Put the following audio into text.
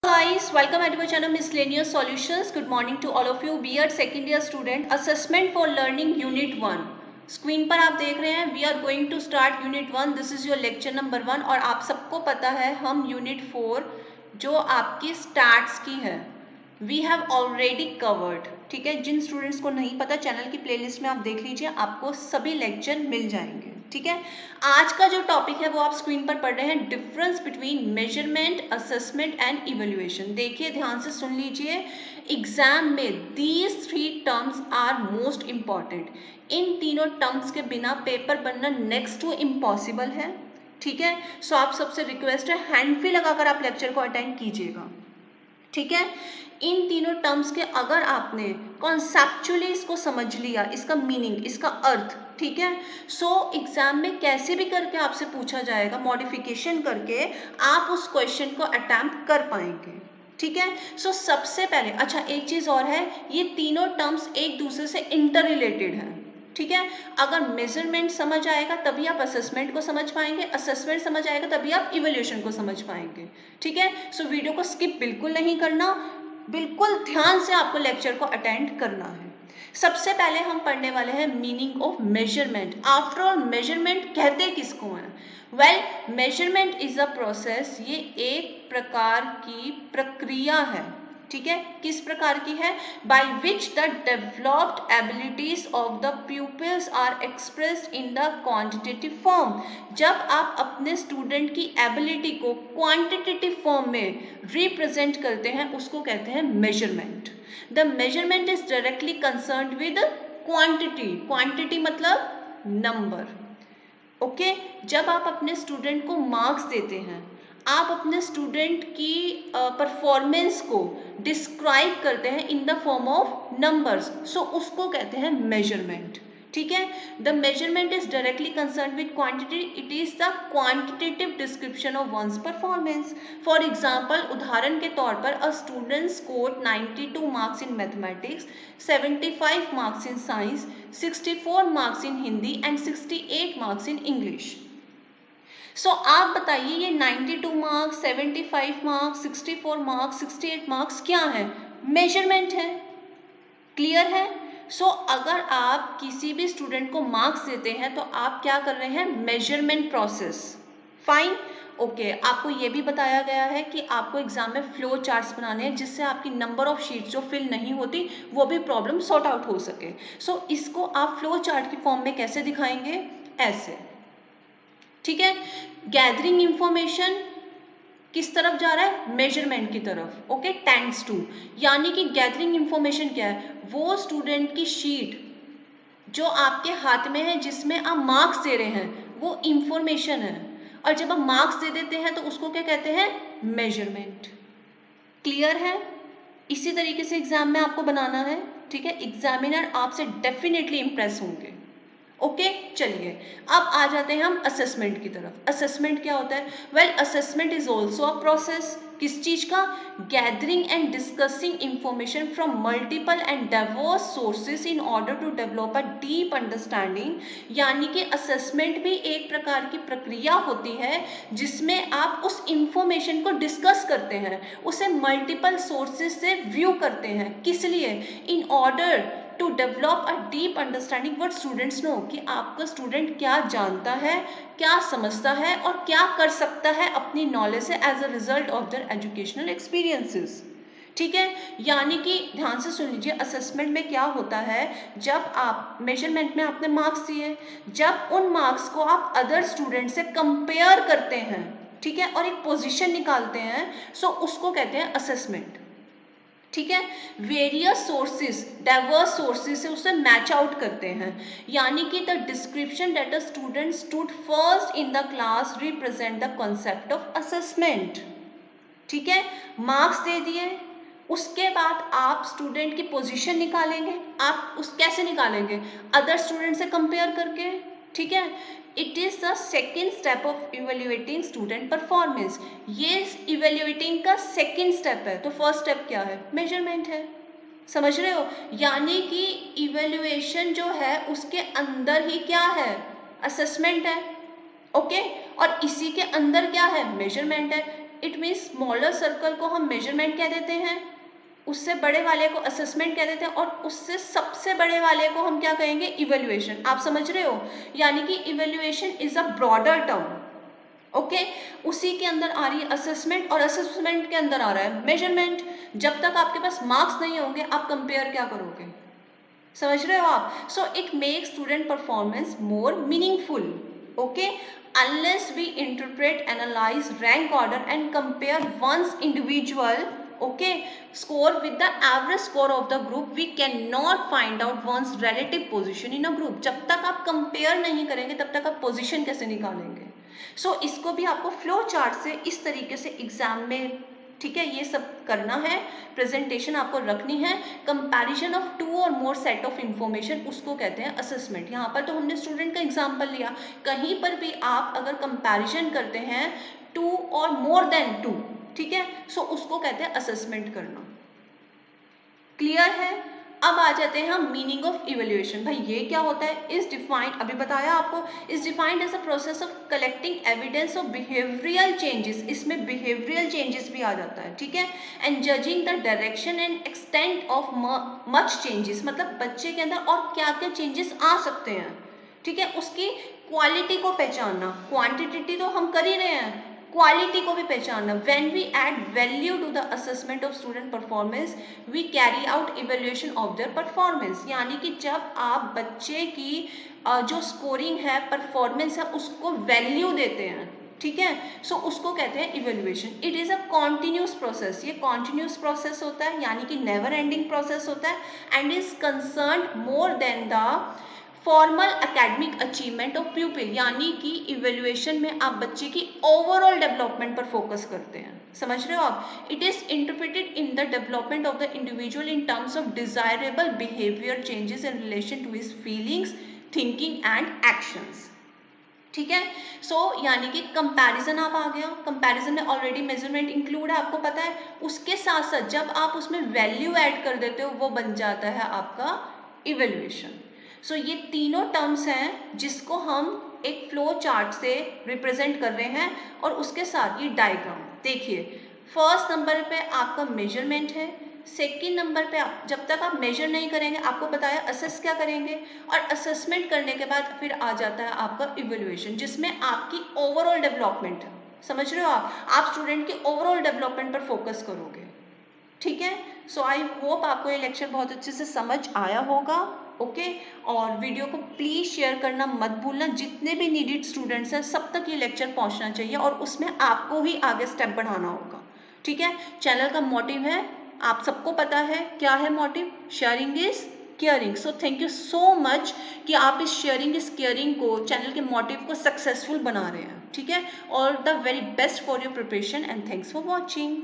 Guys, welcome at our channel Miscellaneous Solutions. Good morning to all of you. B.Ed second year student. Assessment for learning unit 1. Screen पर आप देख रहे हैं we are going to start unit 1. This is your lecture number 1 और आप सबको पता है हम यूनिट 4 जो आपकी स्टैट्स की है वी हैव ऑलरेडी कवर्ड. ठीक है, जिन स्टूडेंट्स को नहीं पता चैनल की प्लेलिस्ट में आप देख लीजिए, आपको सभी लेक्चर मिल जाएंगे. ठीक है, आज का जो टॉपिक है वो आप स्क्रीन पर पढ़ रहे हैं, difference between measurement, assessment and evaluation. देखिए ध्यान से सुन लीजिए, एग्जाम में these 3 terms are most important. इन तीनों टर्म्स के बिना पेपर बनना नेक्स्ट टू इम्पॉसिबल है. ठीक है, सो आप सबसे रिक्वेस्ट है हैंड फ्री लगाकर आप लेक्चर को अटेंड कीजिएगा. ठीक है, इन तीनों टर्म्स के अगर आपने कॉन्सेप्चुअली इसको समझ लिया, इसका मीनिंग, इसका अर्थ, ठीक है, सो एग्जाम में कैसे भी करके आपसे पूछा जाएगा, मॉडिफिकेशन करके आप उस क्वेश्चन को अटेम्प्ट कर पाएंगे. ठीक है, सो सबसे पहले अच्छा एक चीज और है, ये तीनों टर्म्स एक दूसरे से इंटर रिलेटेड है. ठीक है, अगर मेजरमेंट समझ आएगा तभी आप असेसमेंट को समझ पाएंगे, असेसमेंट समझ आएगा तभी आप इवैल्यूएशन को समझ पाएंगे. ठीक है, सो वीडियो को स्किप बिल्कुल नहीं करना, बिल्कुल ध्यान से आपको लेक्चर को अटेंड करना है. सबसे पहले हम पढ़ने वाले हैं meaning of measurement. After all measurement कहते किसको हैं? Well, measurement is a process, ये एक प्रकार की प्रक्रिया है. ठीक है, किस प्रकार की है? By which the developed abilities of the pupils are expressed in the quantitative form. जब आप अपने स्टूडेंट की एबिलिटी को क्वांटिटेटिव फॉर्म में रिप्रेजेंट करते हैं उसको कहते हैं measurement. The measurement is directly concerned with quantity. Quantity मतलब नंबर. ओके, जब आप अपने स्टूडेंट को मार्क्स देते हैं, आप अपने स्टूडेंट की परफॉर्मेंस को डिस्क्राइब करते हैं in the form of numbers, so उसको कहते हैं मेजरमेंट. ठीक है, the measurement is directly concern with quantity. It is the quantitative description of one's performance. For example, उदाहरण के तौर पर a student scored 92 marks in mathematics, 75 marks in science, 64 marks in Hindi and 68 marks in English. So आप बताइए ये 92 marks, 75 marks, 64 marks, 68 marks क्या है? Measurement है. क्लियर है? सो अगर आप किसी भी स्टूडेंट को मार्क्स देते हैं तो आप क्या कर रहे हैं? Measurement process. Fine, okay. आपको ये भी बताया गया है कि आपको एग्जाम में फ्लो चार्ट्स बनाने हैं जिससे आपकी नंबर ऑफ शीट्स जो फिल नहीं होती वो भी प्रॉब्लम सॉर्ट आउट हो सके. सो इसको आप फ्लो चार्ट की फॉर्म में कैसे दिखाएंगे? ऐसे. ठीक है, गैदरिंग इंफॉर्मेशन किस तरफ जा रहा है? मेजरमेंट की तरफ. ओके, टेंड्स टू, यानी कि गैदरिंग इंफॉर्मेशन क्या है? वो स्टूडेंट की शीट जो आपके हाथ में है जिसमें आप मार्क्स दे रहे हैं वो इंफॉर्मेशन है, और जब आप मार्क्स दे देते हैं तो उसको क्या कहते हैं? मेजरमेंट. क्लियर है? इसी तरीके से एग्जाम में आपको बनाना है. ठीक है, एग्जामिनर आपसे डेफिनेटली इंप्रेस होंगे. ओके, चलिए अब आ जाते हैं हम असेसमेंट की तरफ. असेसमेंट क्या होता है? Well, assessment is also a process. किस चीज का? Gathering and discussing information from multiple and diverse sources in order to develop a deep understanding. यानी कि असेसमेंट भी एक प्रकार की प्रक्रिया होती है जिसमें आप उस इंफॉर्मेशन को डिस्कस करते हैं, उसे मल्टीपल सोर्सेज से व्यू करते हैं. किस लिए? In order to develop a deep understanding what students know, कि आपका स्टूडेंट क्या जानता है, क्या समझता है और क्या कर सकता है अपनी नॉलेज से as a result of their educational experiences. ठीक है, यानी कि ध्यान से सुन लीजिए, असेसमेंट में क्या होता है, जब आप मेजरमेंट में आपने मार्क्स दिए, जब उन मार्क्स को आप अदर स्टूडेंट से कंपेयर करते हैं, ठीक है, और एक पोजीशन निकालते हैं, सो उसको कहते हैं असेसमेंट. ठीक है, वेरियस सोर्सेज, डाइवर्स सोर्सेज से उसे मैच आउट करते हैं, यानी कि the description that a student stood first in the class represent the concept of assessment. ठीक है, मार्क्स दे दिए, उसके बाद आप स्टूडेंट की पोजीशन निकालेंगे. आप उस कैसे निकालेंगे? अदर स्टूडेंट से कंपेयर करके. ठीक है, it is the second step of evaluating student performance. ये इवेल्युएटिंग का सेकेंड स्टेप है. तो फर्स्ट स्टेप क्या है? मेजरमेंट है. समझ रहे हो? यानी कि इवेल्युएशन जो है उसके अंदर ही क्या है? असेसमेंट है. ओके, और इसी के अंदर क्या है? मेजरमेंट है. इट मीन्स स्मॉलर सर्कल को हम मेजरमेंट कह देते हैं, उससे बड़े वाले को असेसमेंट कह देते हैं, और उससे सबसे बड़े वाले को हम क्या कहेंगे, इवेल्युएशन। आप समझ रहे हो, यानी कि evaluation is a broader term. Okay, उसी के अंदर आ रही है असेसमेंट, और असेसमेंट के अंदर आ रहा है मेजरमेंट। जब तक आपके पास मार्क्स नहीं होंगे आप कंपेयर क्या करोगे, समझ रहे हो आप। So it make student performance more meaningful. Okay, unless we interpret, analyse, rank order and compare one's individual score with the average score of the group, we cannot find out one's relative position in a group। जब तक आप compare नहीं करेंगे तब तक आप position कैसे निकालेंगे। सो इसको भी आपको फ्लो चार्ट से इस तरीके से एग्जाम में, ठीक है, ये सब करना है, प्रेजेंटेशन आपको रखनी है। कंपैरिजन ऑफ 2 और मोर सेट ऑफ इंफॉर्मेशन, उसको कहते हैं असेसमेंट। यहाँ पर तो हमने स्टूडेंट का एग्जाम्पल लिया, कहीं पर भी आप अगर कंपैरिजन करते हैं 2 और मोर देन 2, ठीक है, सो उसको कहते हैं असेसमेंट करना। क्लियर है। अब आ जाते हैं हम मीनिंग ऑफ इवेल्युएशन। भाई ये क्या होता है, इज डिफाइंड, अभी बताया आपको, is defined as a process of collecting evidence of behavioural changes, इसमें बिहेवियरल चेंजेस भी आ जाता है, ठीक है, and judging the direction and extent of much changes, मतलब बच्चे के अंदर और क्या क्या चेंजेस आ सकते हैं, ठीक है, उसकी क्वालिटी को पहचानना। क्वांटिटी तो हम कर ही रहे हैं, क्वालिटी को भी पहचानना। When we add value to the assessment of student performance, we carry out evaluation of their performance, यानी कि जब आप बच्चे की जो स्कोरिंग है, परफॉर्मेंस है, उसको वैल्यू देते हैं, ठीक है, सो उसको कहते हैं evaluation. It is a continuous process, ये कॉन्टिन्यूस प्रोसेस होता है, यानी कि नेवर एंडिंग प्रोसेस होता है, and is concern more than the formal academic achievement of प्यूपिल, यानी कि इवेल्युएशन में आप बच्चे की ओवरऑल डेवलपमेंट पर फोकस करते हैं, समझ रहे हो आप। It is interpreted in the development of the individual in terms of desirable behaviour changes in relation to his feelings, thinking and actions, ठीक है। सो यानी कि कंपैरिजन आप आ गया, कंपैरिजन में ऑलरेडी मेजरमेंट इंक्लूड है, आपको पता है, उसके साथ साथ जब आप उसमें वैल्यू ऐड कर देते हो वो बन जाता है आपका इवेल्युएशन। सो ये तीनों टर्म्स हैं जिसको हम एक फ्लो चार्ट से रिप्रेजेंट कर रहे हैं, और उसके साथ ये डायग्राम देखिए। फर्स्ट नंबर पे आपका मेजरमेंट है, सेकेंड नंबर पे आप जब तक आप मेजर नहीं करेंगे, आपको बताया असेस क्या करेंगे, और असेसमेंट करने के बाद फिर आ जाता है आपका इवेल्युएशन, जिसमें आपकी ओवरऑल डेवलपमेंट है, समझ रहे हो आप स्टूडेंट की ओवरऑल डेवलपमेंट पर फोकस करोगे, ठीक है। सो आई होप आपको ये लेक्चर बहुत अच्छे से समझ आया होगा, ओके। और वीडियो को प्लीज शेयर करना मत भूलना, जितने भी नीडेड स्टूडेंट्स हैं सब तक ये लेक्चर पहुंचना चाहिए, और उसमें आपको ही आगे स्टेप बढ़ाना होगा, ठीक है। चैनल का मोटिव है, आप सबको पता है क्या है motive, sharing is caring. So thank you so much कि आप इस शेयरिंग इज केयरिंग को, चैनल के मोटिव को सक्सेसफुल बना रहे हैं, ठीक है। All the very best for your preparation and thanks for watching.